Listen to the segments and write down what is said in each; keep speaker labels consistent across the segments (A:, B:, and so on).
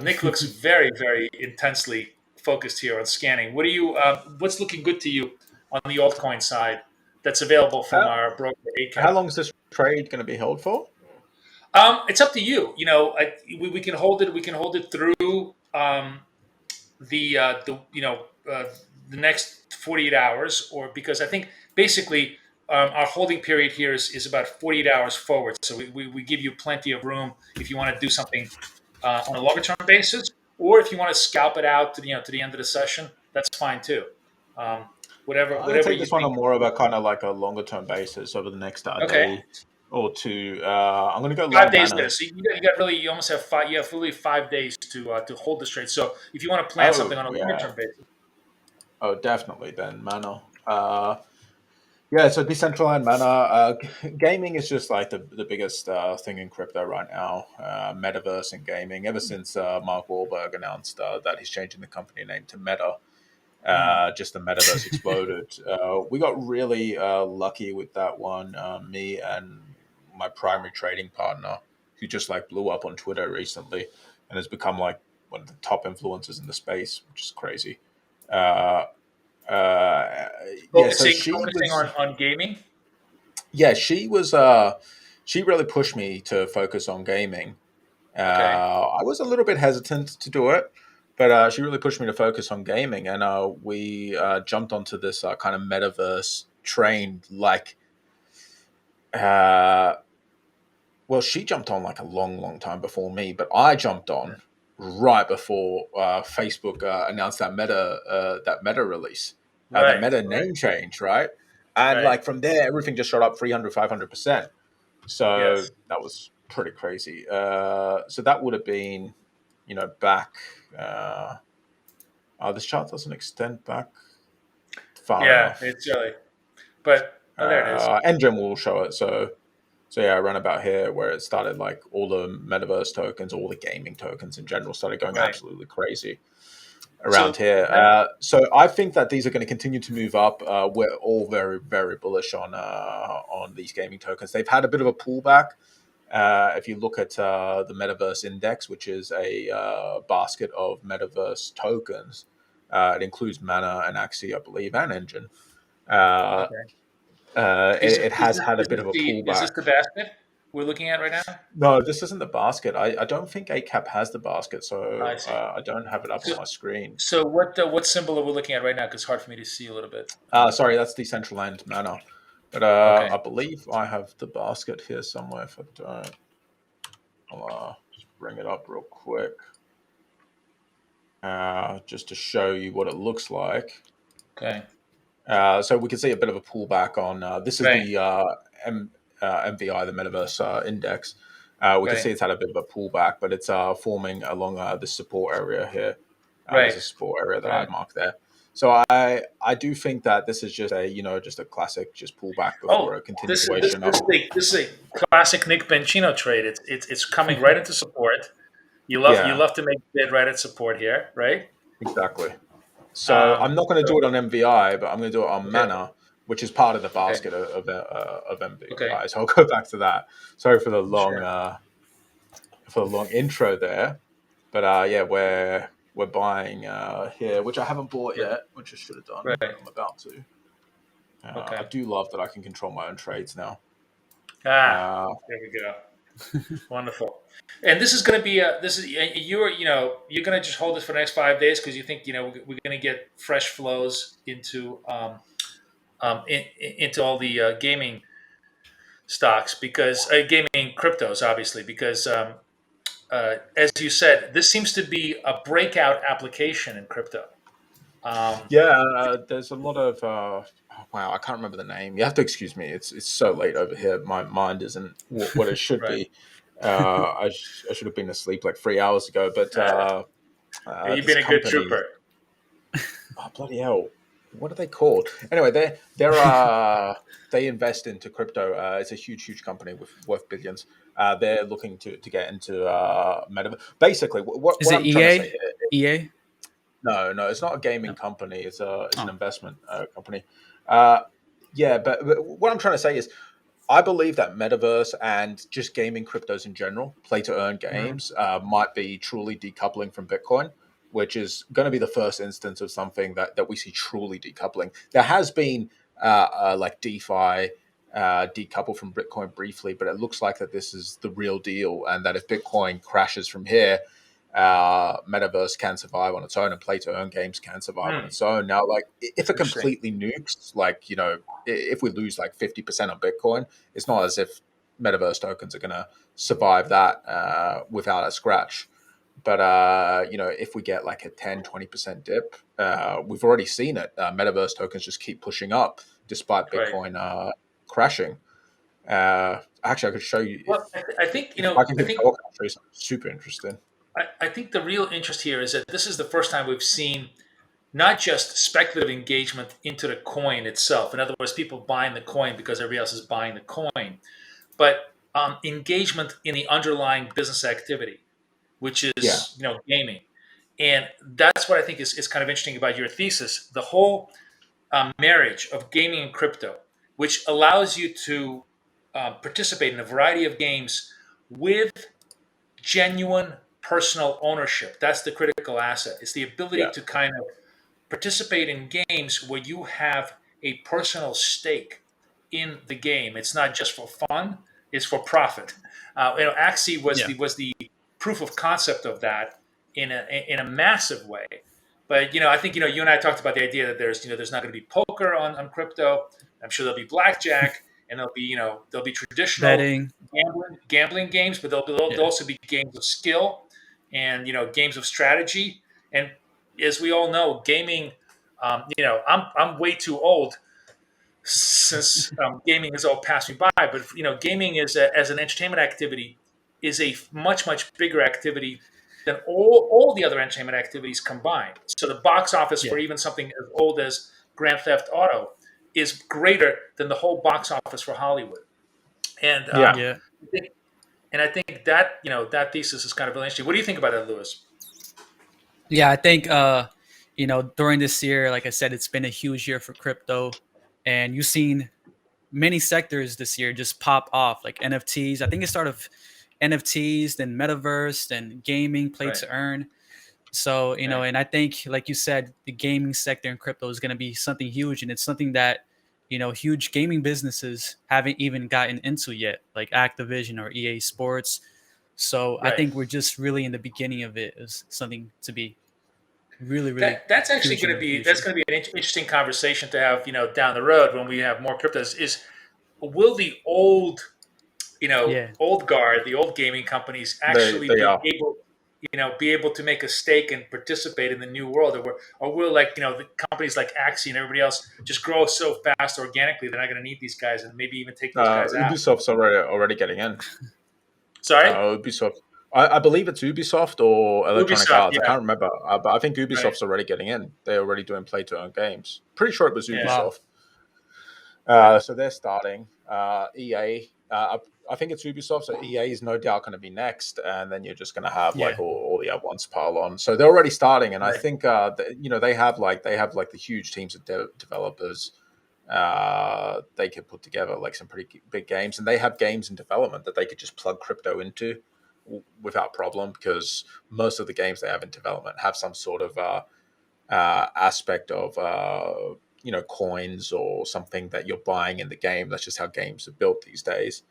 A: Nick looks very, very intensely focused here on scanning. What's looking good to you on the altcoin side that's available from
B: How,
A: our broker
B: how
A: ACAP?
B: long is this trade going to be held for?
A: It's up to you. We can hold it. We can hold it through the the next 48 hours, or because I think basically our holding period here is about 48 hours forward. So we give you plenty of room if you want to do something on a longer term basis, or if you want to scalp it out to to the end of the session, that's fine too. Um, whatever
B: I'm going to
A: whatever
B: take
A: you
B: this one
A: think.
B: on more of a kind of like a longer term basis over the next
A: Okay,
B: day or two. I'm going to go
A: 5 days
B: long
A: later.
B: mana.
A: So you got really you almost have five. You have really 5 days to hold this trade. So if you want to plan something
B: Oh,
A: on a longer
B: yeah.
A: term basis.
B: Oh, definitely then mana. Yeah, so decentralized mana. Gaming is just like the biggest thing in crypto right now. Metaverse and gaming. Ever since Mark Wahlberg announced that he's changing the company name to Meta,
A: Hmm.
B: just the metaverse exploded. We got really lucky with that one. Me and my primary trading partner, who just like blew up on Twitter recently and has become like one of the top influencers in the space, which is crazy. Uh, uh, yeah, so
A: Focusing on gaming.
B: she was she really pushed me to focus on gaming.
A: Okay.
B: I was a little bit hesitant to do it, but she really pushed me to focus on gaming, and we jumped onto this kind of metaverse train. Like, uh, well, she jumped on like a long, long time before me, but I jumped on right before Facebook announced that Meta release, that
A: Right.
B: Meta
A: Right.
B: name change, right? And
A: Right.
B: like from there, everything just shot up 300, 500%. So
A: Yes.
B: that was pretty crazy. So that would have been, back. Uh, this chart doesn't extend back far
A: Yeah.
B: enough.
A: It's really. But oh, there it is.
B: Engine will show it. So yeah, around about here where it started, like all the metaverse tokens, all the gaming tokens in general started going
A: Right.
B: absolutely crazy around
A: So
B: here.
A: let,
B: So I think that these are going to continue to move up. We're all very, very bullish on these gaming tokens. They've had a bit of a pullback. If you look at the Metaverse Index, which is a basket of Metaverse tokens, it includes Mana and Axie, I believe, and Engine. Uh,
A: okay.
B: it has had a bit of a
A: Is this
B: pullback.
A: the basket we're looking at right now?
B: No, this isn't the basket. I don't think ACAP has the basket,
A: I
B: so
A: see.
B: I don't have it up on
A: So
B: my screen.
A: so what symbol are we looking at right now? Because it's hard for me to see a little bit.
B: Sorry, that's Decentraland Mana. But
A: Okay.
B: I believe I have the basket here somewhere. If I don't, I'll just bring it up real quick. Just to show you what it looks like.
A: Okay.
B: So we can see a bit of a pullback on this is
A: Right.
B: the MVI, the Metaverse Index. We can
A: Right.
B: see it's had a bit of a pullback, but it's forming along this support area here. There's
A: Right.
B: a support area that I
A: Right.
B: marked there. So I do think that this is just a just a classic just pullback before
A: Oh,
B: a continuation up.
A: this is a classic Nick Bencino trade. It's coming right into support. You
B: Yeah,
A: love to make bid right at support here, right?
B: exactly. So I'm not going to
A: So
B: do it on MVI, but I'm going to do it on
A: okay,
B: Mana, which is part of the
A: okay,
B: basket of
A: okay,
B: MVI. So I'll go back to that. Sorry
A: sure,
B: for the long intro there, but yeah, we're buying here, which I haven't bought
A: right,
B: yet, which I should have done, but
A: right,
B: I'm about to. I
A: okay.
B: do love that I can control my own trades now.
A: Ah,
B: Uh,
A: there we go. Wonderful. And this is going to be you're going to just hold this for the next 5 days because you think we're going to get fresh flows into into all the gaming stocks because gaming cryptos obviously because as you said, this seems to be a breakout application in crypto. Um,
B: yeah, there's a lot of wow, I can't remember the name. You have to excuse me. It's so late over here. My mind isn't what it should
A: right.
B: be. I should have been asleep like 3 hours ago. But
A: You've
B: this
A: been a good
B: company,
A: trooper.
B: oh bloody hell, what are they called? Anyway, they invest into crypto. It's a huge company with worth billions. They're looking to get into meta. Basically,
C: Is
B: what
C: it
B: I'm trying to say
C: EA?
B: here.
C: EA?
B: No, it's not a gaming
C: No.
B: company. It's an
C: Oh,
B: investment company. Uh, yeah, but what I'm trying to say is I believe that metaverse and just gaming cryptos in general, play to earn
A: Mhm.
B: games, might be truly decoupling from Bitcoin, which is going to be the first instance of something that we see truly decoupling. There has been like DeFi decouple from Bitcoin briefly, but it looks like that this is the real deal, and that if Bitcoin crashes from here, metaverse can survive on its own, and play to earn games can survive on
A: Mm,
B: its own. Now, like if it
A: interesting.
B: completely nukes, like if we lose like 50% on Bitcoin, it's not as if metaverse tokens are going to survive that without a scratch. But if we get like a 10-20% dip, we've already seen it. Metaverse tokens just keep pushing up despite
A: Right.
B: Bitcoin crashing. Actually, I could show you
A: Well, I think
B: if I can
A: I
B: keep
A: think
B: talking, I'll show you something super interesting.
A: I think the real interest here is that this is the first time we've seen not just speculative engagement into the coin itself. In other words, people buying the coin because everybody else is buying the coin, but engagement in the underlying business activity, which
B: Yeah,
A: is gaming. And that's what I think is kind of interesting about your thesis. The whole marriage of gaming and crypto, which allows you to participate in a variety of games with genuine personal ownership. That's the critical asset. It's the ability
B: yeah,
A: to kind of participate in games where you have a personal stake in the game. It's not just for fun; it's for profit. Axie was
C: Yeah.
A: the proof of concept of that in a massive way. But I think you and I talked about the idea that there's not going to be poker on crypto. I'm sure there'll be blackjack, and there'll be traditional
C: Betting.
A: gambling games, but there'll
C: Yeah.
A: also be games of skill and games of strategy. And as we all know, gaming. I'm way too old since gaming has all passed me by. But gaming as an entertainment activity is a much bigger activity than all the other entertainment activities combined. So the box office for
C: Yeah.
A: even something as old as Grand Theft Auto is greater than the whole box office for Hollywood. And
B: yeah.
C: Yeah.
A: I think, I think that that thesis is kind of really interesting. What do you think about that, Lewis?
C: Yeah, I think during this year, like I said, it's been a huge year for crypto, and you've seen many sectors this year just pop off, like NFTs. I think it started with NFTs, then metaverse, then gaming, play
A: Right,
C: to earn. So,
A: right,
C: and I think, like you said, the gaming sector in crypto is going to be something huge, and it's something that huge gaming businesses haven't even gotten into yet, like Activision or EA Sports. So I
A: right.
C: think we're just really in the beginning of it. Is something to be really, really
A: That's actually
C: huge
A: going
C: in
A: to
C: the
A: be that's
C: future.
A: going to be an interesting conversation to have down the road when we have more cryptos. Is will the
C: Yeah.
A: old guard, the old gaming companies actually
B: They
A: be
B: are.
A: able be able to make a stake and participate in the new world, or will like the companies like Axie and everybody else just grow so fast organically they're not going to need these guys and maybe even take those guys out?
B: Ubisoft's already getting in.
A: Sorry,
B: Ubisoft. I believe it's Ubisoft or Electronic
A: Ubisoft.
B: Arts. I
A: Yeah,
B: can't remember, but I think
A: right.
B: Ubisoft's already getting in. They're already doing play to earn games. Pretty sure it was
A: Yeah,
C: Wow.
B: Ubisoft.
A: right.
B: So they're starting. EA. I think it's Ubisoft. So EA is no doubt going to be next, and then you're just going to have like
C: Yeah.
B: all the other ones pile on. So they're already starting, and I
A: Right.
B: think they have like the huge teams of developers. They could put together like some pretty big games, and they have games in development that they could just plug crypto into without problem, because most of the games they have in development have some sort of aspect of coins or something that you're buying in the game. That's just how games are built these days.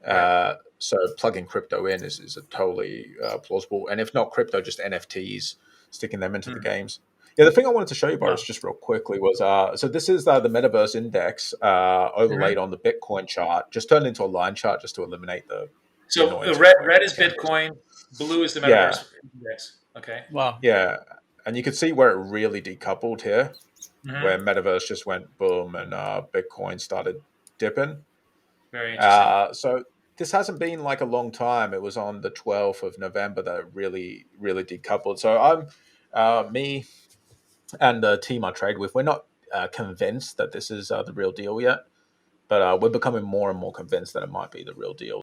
A: Right.
B: So plugging crypto in is a totally plausible, and if not crypto, just NFTs, sticking them into the
A: Hmm.
B: games. Yeah, the thing I wanted to show you, Boris,
A: Wow.
B: just real quickly was so this is the metaverse index overlaid
A: Mhm.
B: on the Bitcoin chart, just turned into a line chart just to eliminate the
A: So
B: annoyance of
A: red is
B: candles.
A: Bitcoin, blue is the
B: Yeah,
A: metaverse index. Okay.
C: Wow.
B: yeah, and you can see where it really decoupled here,
A: Hmm.
B: where metaverse just went boom and Bitcoin started dipping.
A: Very interesting.
B: So this hasn't been like a long time. It was on the 12th of November that it really decoupled. So me and the team I trade with, we're not convinced that this is the real deal yet, but we're becoming more and more convinced that it might be the real deal.